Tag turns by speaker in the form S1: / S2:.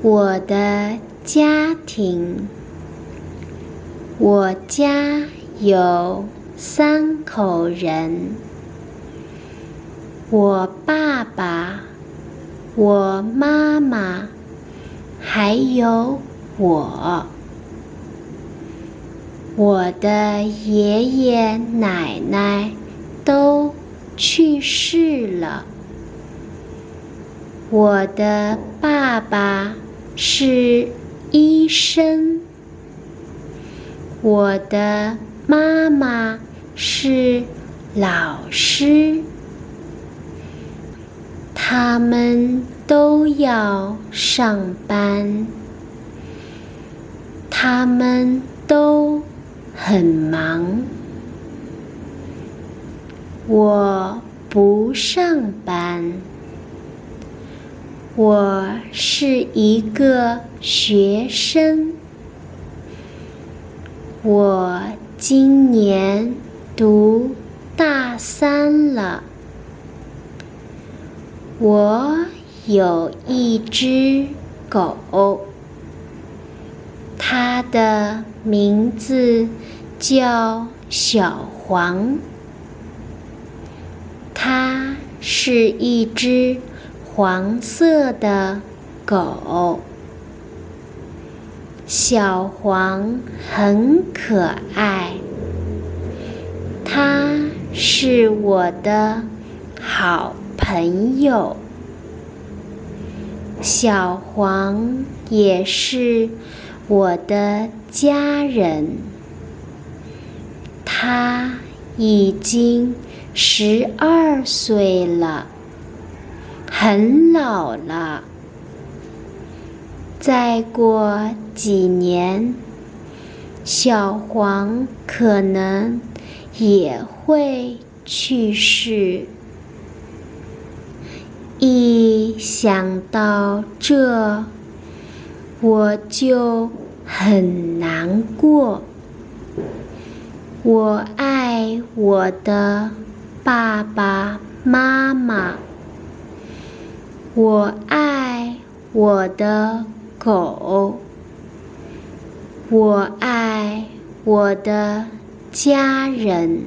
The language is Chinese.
S1: 我的家庭，我家有3口人，我爸爸、我妈妈，还有我。我的爷爷奶奶都去世了。我的爸爸是医生，我的妈妈是老师，他们都要上班，他们都很忙。我不上班，我是一个学生。我今年读大3了。我有一只狗，它的名字叫小黄。它是一只黄色的狗。小黄很可爱，它是我的好朋友。小黄也是我的家人，它已经12岁了，很老了。再过几年，小黄可能也会去世。一想到这，我就很难过。我爱我的爸爸妈妈，我爱我的狗，我爱我的家人。